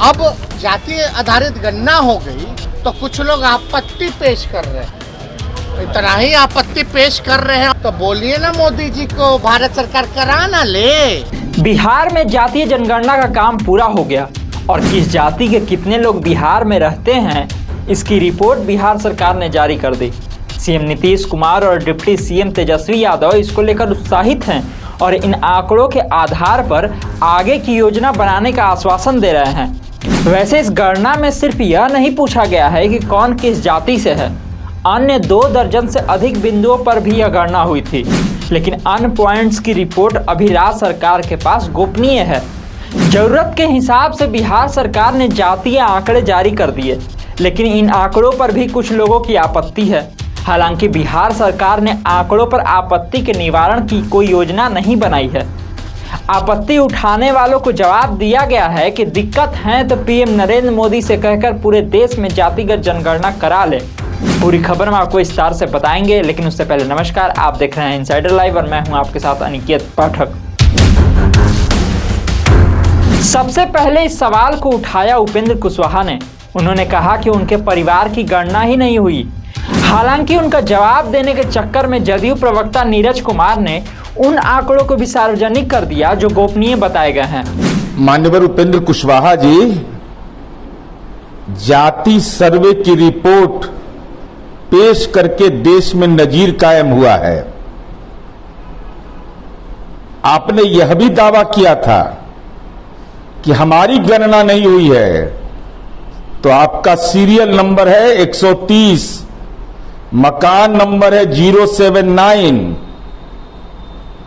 अब जाति आधारित गणना हो गई तो कुछ लोग आपत्ति पेश कर रहे हैं। इतना ही आपत्ति पेश कर रहे हैं तो बोलिए ना मोदी जी को भारत सरकार करा ना ले। बिहार में जातीय जनगणना का काम पूरा हो गया और किस जाति के कितने लोग बिहार में रहते हैं इसकी रिपोर्ट बिहार सरकार ने जारी कर दी। सीएम नीतीश कुमार और डिप्टी सीएम तेजस्वी यादव इसको लेकर उत्साहित हैं और इन आंकड़ों के आधार पर आगे की योजना बनाने का आश्वासन दे रहे हैं। वैसे इस गणना में सिर्फ यह नहीं पूछा गया है कि कौन किस जाति से है, अन्य 2 दर्जन से अधिक बिंदुओं पर भी यह गणना हुई थी, लेकिन अन्य पॉइंट्स की रिपोर्ट अभी राज्य सरकार के पास गोपनीय है। जरूरत के हिसाब से बिहार सरकार ने जातीय आंकड़े जारी कर दिए, लेकिन इन आंकड़ों पर भी कुछ लोगों की आपत्ति है। हालांकि बिहार सरकार ने आंकड़ों पर आपत्ति के निवारण की कोई योजना नहीं बनाई है। आपत्ति उठाने वालों को जवाब दिया गया है कि दिक्कत है तो पीएम नरेंद्र मोदी से कहकर पूरे देश में जातिगत जनगणना करा ले। पूरी खबर हम आपको विस्तार से बताएंगे, लेकिन उससे पहले नमस्कार, आप देख रहे हैं इनसाइडर लाइव और मैं हूं आपके साथ अनिकेत पाठक। सबसे पहले इस सवाल को उठाया उपेंद्र कुशवाहा ने। उन्होंने कहा कि उनके परिवार की गणना ही नहीं हुई। हालांकि उनका जवाब देने के चक्कर में जदयू प्रवक्ता नीरज कुमार ने उन आंकड़ों को भी सार्वजनिक कर दिया जो गोपनीय बताए गए हैं। माननीय उपेंद्र कुशवाहा जी, जाति सर्वे की रिपोर्ट पेश करके देश में नजीर कायम हुआ है। आपने यह भी दावा किया था कि हमारी गणना नहीं हुई है, तो आपका सीरियल नंबर है 130, मकान नंबर है 079,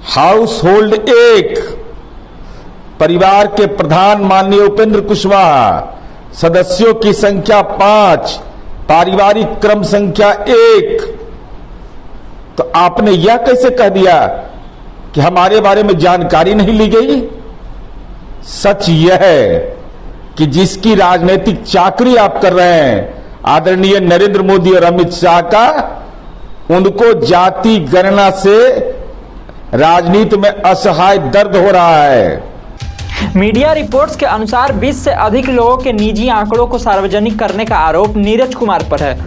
हाउस होल्ड 1, परिवार के प्रधान माननीय उपेंद्र कुशवाहा, सदस्यों की संख्या 5, पारिवारिक क्रम संख्या 1। तो आपने यह कैसे कह दिया कि हमारे बारे में जानकारी नहीं ली गई? सच यह है कि जिसकी राजनीतिक चाकरी आप कर रहे हैं आदरणीय नरेंद्र मोदी और अमित शाह का, उनको जाति गणना से राजनीति में असहाय दर्द हो रहा है। मीडिया रिपोर्ट्स के अनुसार 20 से अधिक लोगों के निजी आंकड़ों को सार्वजनिक करने का आरोप नीरज कुमार पर है।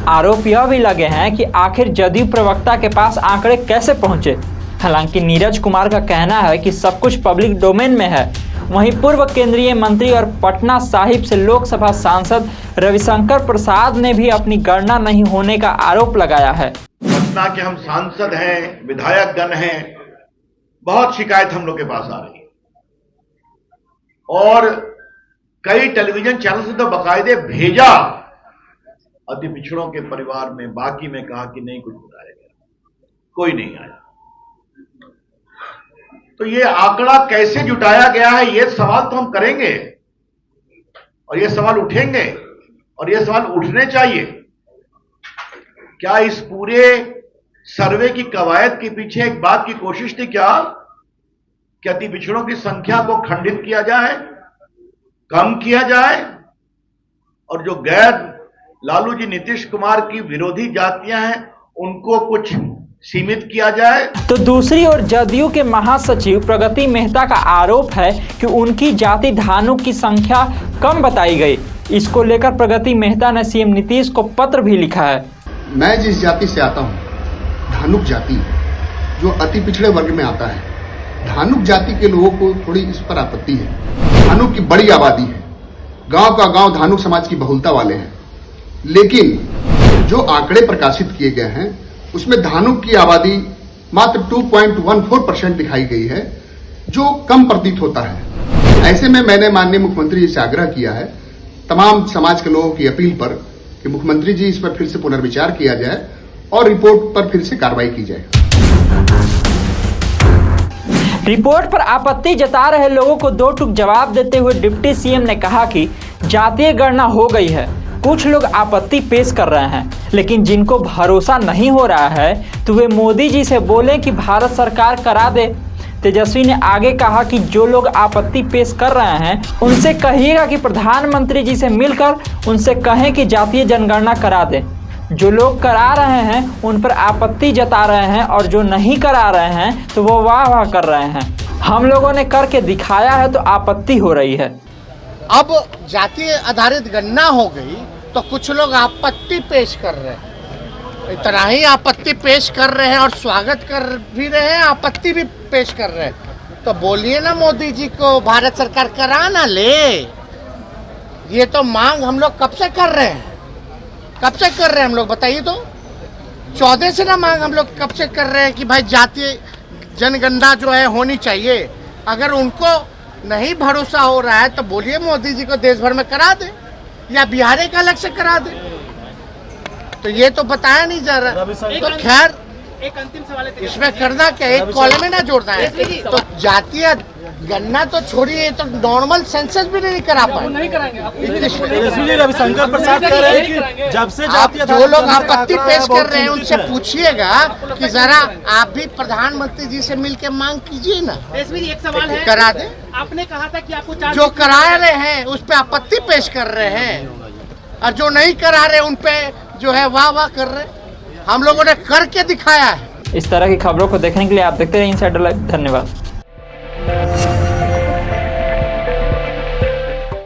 आरोप यह भी लगे हैं कि आखिर जदयू प्रवक्ता के पास आंकड़े कैसे पहुंचे। हालांकि नीरज कुमार का कहना है कि सब कुछ पब्लिक डोमेन में है। वहीं पूर्व केंद्रीय मंत्री और पटना साहिब से लोकसभा सांसद रविशंकर प्रसाद ने भी अपनी गणना नहीं होने का आरोप लगाया है। पटना के हम सांसद हैं, विधायक गण हैं, बहुत शिकायत हम लोग के पास आ रही है और कई टेलीविजन चैनल से तो बाकायदे भेजा अति पिछड़ों के परिवार में, बाकी में कहा कि नहीं कुछ बताया गया, कोई नहीं आया। तो ये आंकड़ा कैसे जुटाया गया है, ये सवाल तो हम करेंगे और ये सवाल उठेंगे और ये सवाल उठने चाहिए। क्या इस पूरे सर्वे की कवायद के पीछे एक बात की कोशिश थी क्या कि अति पिछड़ों की संख्या को खंडित किया जाए, कम किया जाए और जो गैर लालू जी नीतीश कुमार की विरोधी जातियां हैं उनको कुछ सीमित किया जाए? तो दूसरी ओर जदयू के महासचिव प्रगति मेहता का आरोप है कि उनकी जाति धानुक की संख्या कम बताई गई। इसको लेकर प्रगति मेहता ने सीएम नीतीश को पत्र भी लिखा है। मैं जिस जाति से आता हूँ, धानुक जाति, जो अति पिछड़े वर्ग में आता है, धानुक जाति के लोगों को थोड़ी इस पर आपत्ति है। धानुक की बड़ी आबादी है, गांव का गांव धानुक समाज की बहुलता वाले हैं, लेकिन जो आंकड़े प्रकाशित किए गए हैं उसमें धानुक की आबादी मात्र 2.14% दिखाई गई है, जो कम प्रतीत होता है। ऐसे में मैंने माननीय मुख्यमंत्री जी से आग्रह किया है, तमाम समाज के लोगों की अपील पर, कि मुख्यमंत्री जी इस पर फिर से पुनर्विचार किया जाए और रिपोर्ट पर फिर से कार्रवाई की जाए। रिपोर्ट पर आपत्ति जता रहे लोगों को 2 टूक जवाब देते हुए डिप्टी सीएम ने कहा कि जातीय गणना हो गई है, कुछ लोग आपत्ति पेश कर रहे हैं, लेकिन जिनको भरोसा नहीं हो रहा है तो वे मोदी जी से बोलें कि भारत सरकार करा दे। तेजस्वी ने आगे कहा कि जो लोग आपत्ति पेश कर रहे हैं उनसे कहिएगा कि प्रधानमंत्री जी से मिलकर उनसे कहें कि जातीय जनगणना करा दें। जो लोग करा रहे हैं उन पर आपत्ति जता रहे हैं और जो नहीं करा रहे हैं तो वो वाह वाह कर रहे हैं। हम लोगों ने करके दिखाया है तो आपत्ति हो रही है। अब जाति आधारित गणना हो गई तो कुछ लोग आपत्ति पेश कर रहे हैं, इतना ही आपत्ति पेश कर रहे हैं और स्वागत कर भी रहे हैं, आपत्ति भी पेश कर रहे हैं। तो बोलिए ना मोदी जी को भारत सरकार करा ना ले। ये तो मांग हम लोग कब से कर रहे हैं, कब से कर रहे हैं हम लोग बताइए तो। 14 से ना मांग हम लोग कब से कर रहे हैं कि भाई जातीय जनगणना जो है होनी चाहिए। अगर उनको नहीं भरोसा हो रहा है तो बोलिए मोदी जी को देश भर में करा दे या बिहार का अलग से करा दे। तो ये तो बताया नहीं जा रहा। तो खैर एक अंतिम सवाल है, इसमें करना क्या, एक कॉलम में ना जोड़ना है। तो जातीय गणना तो छोड़िए, तो नॉर्मल सेंसस भी नहीं करा पाए। नहीं कराएंगे आप। रविशंकर प्रसाद कह रहे हैं कि जब से आप जो लोग आपत्ति पेश कर रहे हैं उनसे पूछिएगा कि जरा आप भी प्रधानमंत्री जी से मिलकर मांग कीजिए ना, रेशमी जी एक सवाल है, करा दे। आपने कहा था कि आपको जो करा रहे हैं उस पे आपत्ति पेश कर रहे हैं और जो नहीं करा रहे उन पे जो है वाह वाह कर रहे हैं। हम लोगों ने करके दिखाया है। इस तरह की खबरों को देखने के लिए आप देखते रहिए इनसाइडर लाइव। धन्यवाद।